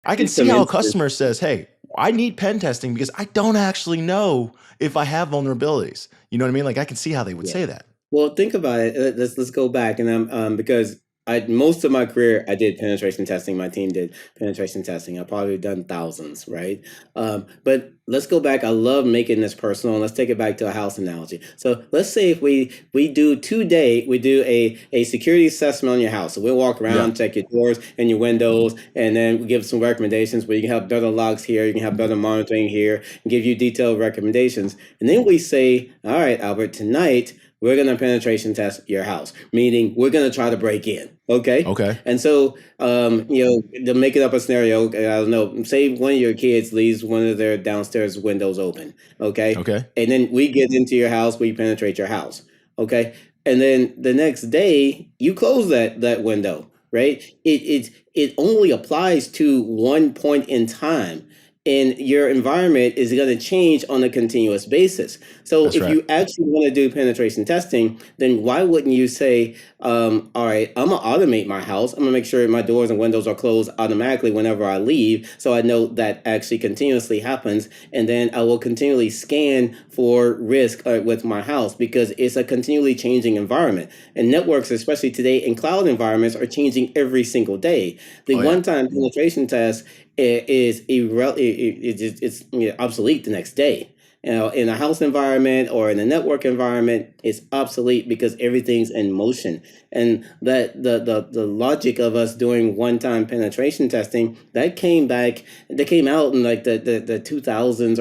I can see see some how a instances. customer says, "Hey, I need pen testing because I don't actually know if I have vulnerabilities." You know what I mean? Like I can see how they would Yeah. say that. Well, think about it. Let's go back, and because I most of my career I did penetration testing. My team did penetration testing. I've probably done thousands, right? But let's go back. I love making this personal. And let's take it back to a house analogy. So let's say if we do today, we do a security assessment on your house. So we'll walk Yeah. around, check your doors and your windows, and then we give some recommendations where you can have better locks here, you can have better monitoring here, and give you detailed recommendations. And then we say, all right, Albert, tonight we're going to penetration test your house, meaning we're going to try to break in. Okay. Okay. And so, to make it up a scenario, I don't know, say one of your kids leaves one of their downstairs windows open. Okay. Okay. And then we get into your house, we penetrate your house. Okay. And then the next day you close that window, right? It only applies to one point in time. And your environment is going to change on a continuous basis. So That's if right. you actually want to do penetration testing, then why wouldn't you say, all right, I'm gonna automate my house. I'm gonna make sure my doors and windows are closed automatically whenever I leave, so I know that actually continuously happens, and then I will continually scan for risk with my house because it's a continually changing environment. And networks, especially today in cloud environments, are changing every single day. The Oh yeah. one-time penetration test is it's obsolete the next day. In a house environment or in a network environment, it's obsolete because everything's in motion. And that the logic of us doing one-time penetration testing that came out in like the 2000s,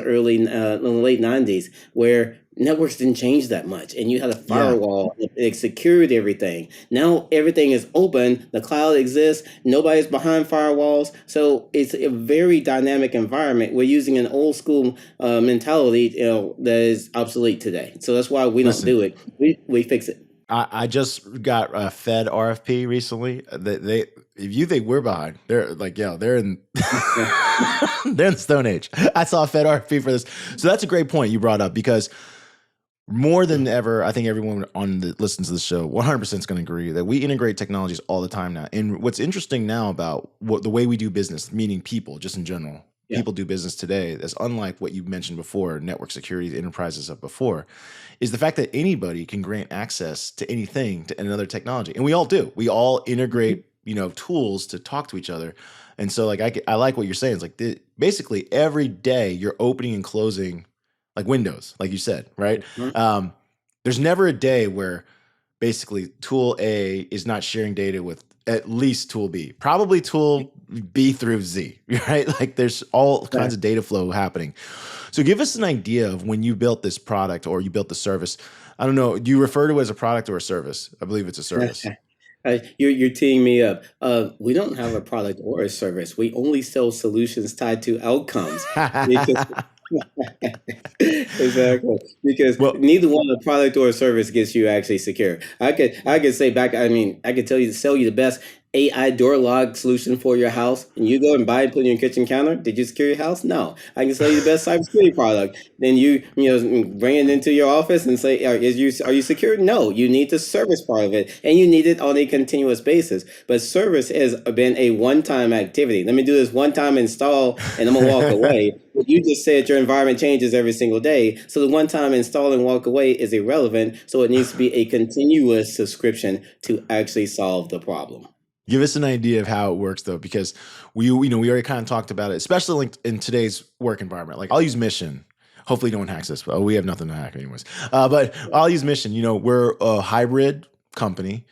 late 90s, where networks didn't change that much, and you had a Yeah. firewall, it secured everything. Now everything is open, the cloud exists, nobody's behind firewalls, so it's a very dynamic environment. We're using an old school mentality, that is obsolete today. So that's why we don't Listen, do it. We fix it. I just got a Fed RFP recently. They if you think we're behind, they're like, yeah, they're in Yeah. they're in the Stone Age. I saw a Fed RFP for this. So that's a great point you brought up because more than ever, I think everyone on the listens to the show 100% is going to agree that we integrate technologies all the time now. And what's interesting now about the way we do business, meaning people, just in general, Yeah. people do business today, that's unlike what you mentioned before, network security, enterprises of before, is the fact that anybody can grant access to anything to another technology, and we all do. We all integrate, tools to talk to each other. And so, like, I like what you're saying. It's like basically every day you're opening and closing like Windows, like you said, right? Mhm. There's never a day where basically tool A is not sharing data with at least tool B, probably tool B through Z, right? Like there's all Yeah. kinds of data flow happening. So give us an idea of when you built this product or you built the service. I don't know. Do you refer to it as a product or a service? I believe it's a service. You're teeing me up. We don't have a product or a service. We only sell solutions tied to outcomes. Because exactly, because Well, neither one, a product or a service, gets you actually secure. I could say back. I mean, I could tell you to sell you the best AI door lock solution for your house, and you go and buy it, put it on your kitchen counter. Did you secure your house? No. I can sell you the best cybersecurity product. Then bring it into your office and say, are you secure? No. You need the service part of it, and you need it on a continuous basis. But service has been a one-time activity. Let me do this one-time install, and I'm gonna walk away. But you just said your environment changes every single day, so the one-time install and walk away is irrelevant. So it needs to be a continuous subscription to actually solve the problem. give us an idea of how it works though, because we already kind of talked about it, especially like in today's work environment. Like I'll use Mission. Hopefully no one hacks this, but we have nothing to hack anyways. But I'll use Mission. We're a hybrid company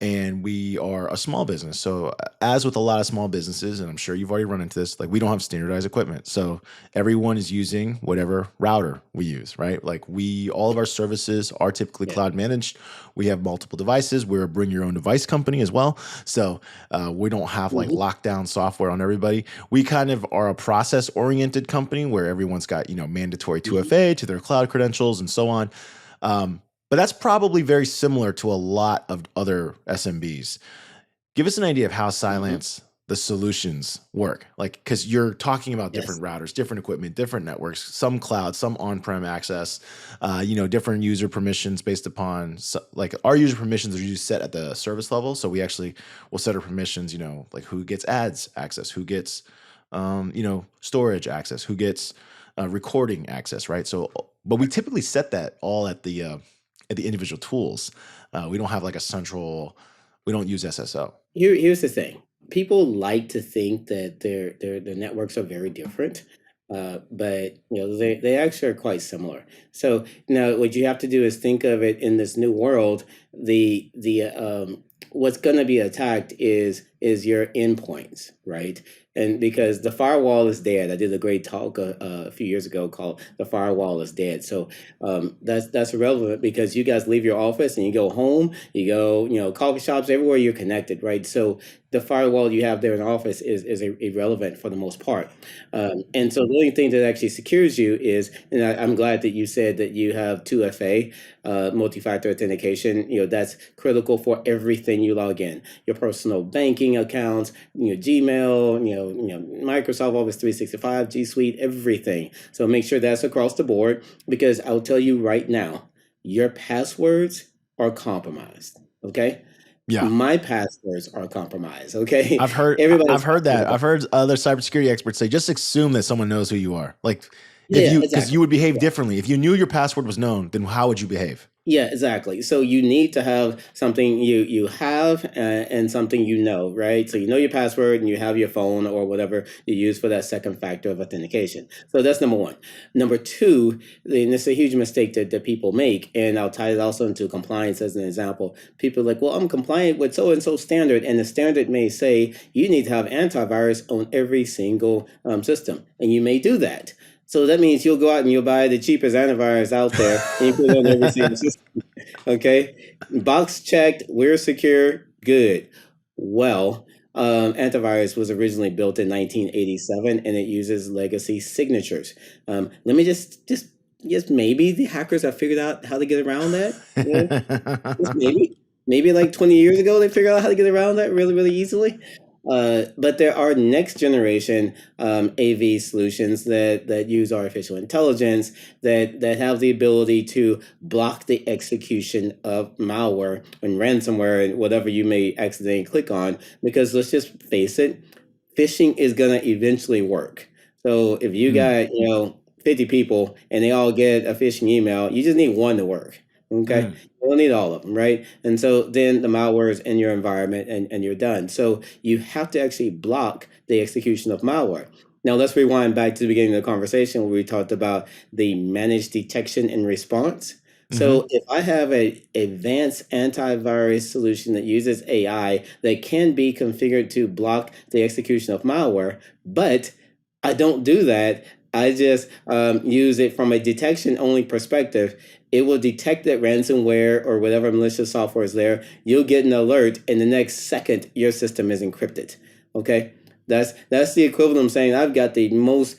and we are a small business. So as with a lot of small businesses, and I'm sure you've already run into this, like we don't have standardized equipment. So everyone is using whatever router we use, right? Like all of our services are typically Yeah. cloud managed. We have multiple devices. We're a bring your own device company as well. So we don't have like Mhm. lockdown software on everybody. We kind of are a process oriented company where everyone's got, mandatory Mhm. 2FA to their cloud credentials and so on. But that's probably very similar to a lot of other SMBs. Give us an idea of how Mhm. Cylance, the solutions work. Like, because you're talking about Yes. different routers, different equipment, different networks, some cloud, some on-prem access, different user permissions based upon, like our user permissions are usually set at the service level. So we actually will set our permissions, like who gets ads access, who gets storage access, who gets recording access, right? So, but we typically set that all at the individual tools. We don't have like a central. We don't use SSO. Here's the thing. People like to think that their networks are very different, but they actually are quite similar. So now what you have to do is think of it in this new world. The what's going to be attacked is your endpoints, right? And because the firewall is dead, I did a great talk a few years ago called "The Firewall is Dead." So that's irrelevant because you guys leave your office and you go home, you go, coffee shops, everywhere you're connected, right? So the firewall you have there in the office is irrelevant for the most part. And so the only thing that actually secures you is, and I'm glad that you said that you have 2FA, multi-factor authentication. That's critical for everything you log in, your personal banking accounts, Gmail, Microsoft Office 365, G Suite, everything. So make sure that's across the board because I'll tell you right now, your passwords are compromised. Okay. Yeah. My passwords are compromised. Okay. I've heard Everybody's I've heard that. passwords I've heard other cybersecurity experts say just assume that someone knows who you are. Like if Yeah, because exactly. you would behave differently. If you knew your password was known, then how would you behave? Yeah, exactly. So you need to have something you have and something right? So you know your password and you have your phone or whatever you use for that second factor of authentication. So that's number one. Number two, and it's a huge mistake that people make, and I'll tie it also into compliance as an example. People are like, well, I'm compliant with so and so standard, and the standard may say you need to have antivirus on every single system, and you may do that. So that means you'll go out and you'll buy the cheapest antivirus out there and you put it on every single system. Okay. Box checked. We're secure. Good. Well, antivirus was originally built in 1987 and it uses legacy signatures. Let me just maybe the hackers have figured out how to get around that. Just maybe like 20 years ago they figured out how to get around that really, really easily. But there are next generation AV solutions that use artificial intelligence that have the ability to block the execution of malware and ransomware and whatever you may accidentally click on. Because let's just face it, phishing is gonna eventually work. So if you Mm, got 50 people and they all get a phishing email, you just need one to work. Okay. mm, You don't need all of them, right? And so then the malware is in your environment and you're done. So you have to actually block the execution of malware. Now let's rewind back to the beginning of the conversation where we talked about the managed detection and response. hmm So if I have a advanced antivirus solution that uses AI that can be configured to block the execution of malware, but I don't do that. I just use it from a detection only perspective. It will detect that ransomware or whatever malicious software is there. You'll get an alert, and the next second, your system is encrypted. Okay, that's the equivalent of saying I've got the most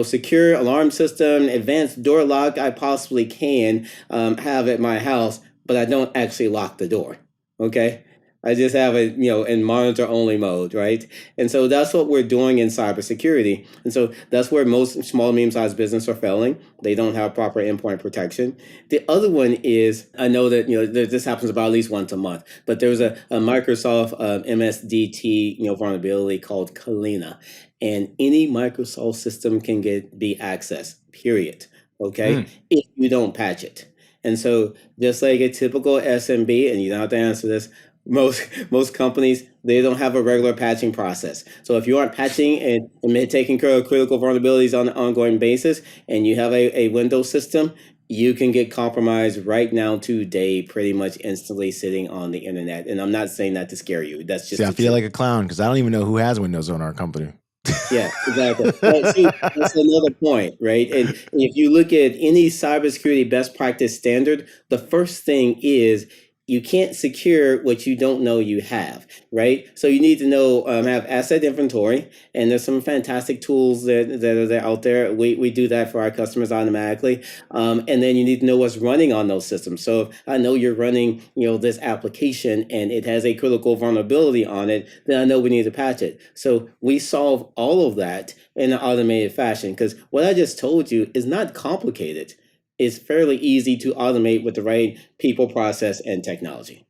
secure alarm system, advanced door lock I possibly can have at my house, but I don't actually lock the door. Okay. I just have it, in monitor only mode, right? And so that's what we're doing in cybersecurity. And so that's where most small, medium-sized business are failing. They don't have proper endpoint protection. The other one is, I know that, this happens about at least once a month, but there was a Microsoft MSDT, vulnerability called Kalina. And any Microsoft system can be accessed, period. Okay? mm. If you don't patch it. And so just like a typical SMB, and you don't have to answer this, most companies they don't have a regular patching process. So if you aren't patching and taking care of critical vulnerabilities on an ongoing basis, and you have a Windows system, you can get compromised right now today, pretty much instantly sitting on the internet. And I'm not saying that to scare you. That's See, just I the feel truth. like a clown because I don't even know who has Windows on our company. Yeah, exactly. Well, see, that's another point, right? And if you look at any cybersecurity best practice standard, the first thing is you can't secure what you don't know you have, right? So you need to know, have asset inventory, and there's some fantastic tools that are out there. We do that for our customers automatically. And then you need to know what's running on those systems. So if I know you're running, this application and it has a critical vulnerability on it, then I know we need to patch it. So we solve all of that in an automated fashion because what I just told you is not complicated. It's fairly easy to automate with the right people, process, and technology.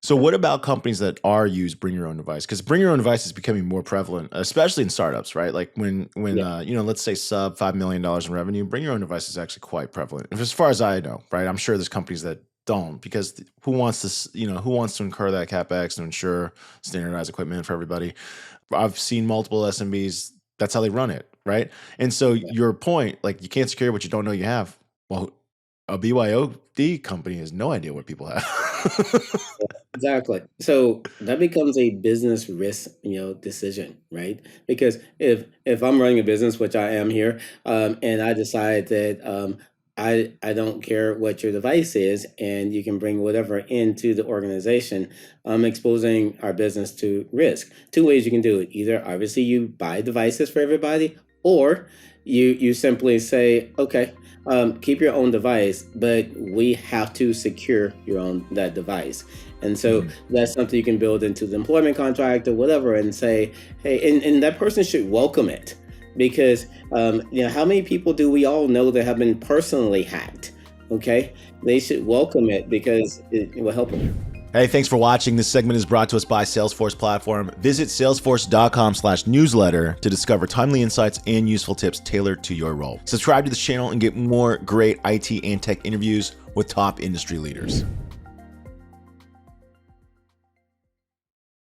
So what about companies that are use bring your own device? Because bring your own device is becoming more prevalent, especially in startups, right? Like when Yeah. let's say sub $5 million in revenue, bring your own device is actually quite prevalent. As far as I know, right? I'm sure there's companies that don't, because who wants who wants to incur that capex to ensure standardized equipment for everybody? I've seen multiple SMBs. That's how they run it, right? And so Yeah. your point, like you can't secure what you don't know you have. Well, a BYOD company has no idea what people have. Exactly. So that becomes a business risk, decision, right? Because if I'm running a business, which I am here, and I decide that I don't care what your device is, and you can bring whatever into the organization, I'm exposing our business to risk. Two ways you can do it: either obviously you buy devices for everybody, or you simply say, okay, keep your own device, but we have to secure your own that device. And so Mhm. that's something you can build into the employment contract or whatever, and say, hey, and that person should welcome it, because how many people do we all know that have been personally hacked? Okay, they should welcome it because it will help them. Hey, thanks for watching. This segment is brought to us by Salesforce Platform. Visit salesforce.com/newsletter to discover timely insights and useful tips tailored to your role. Subscribe to this channel and get more great IT and tech interviews with top industry leaders.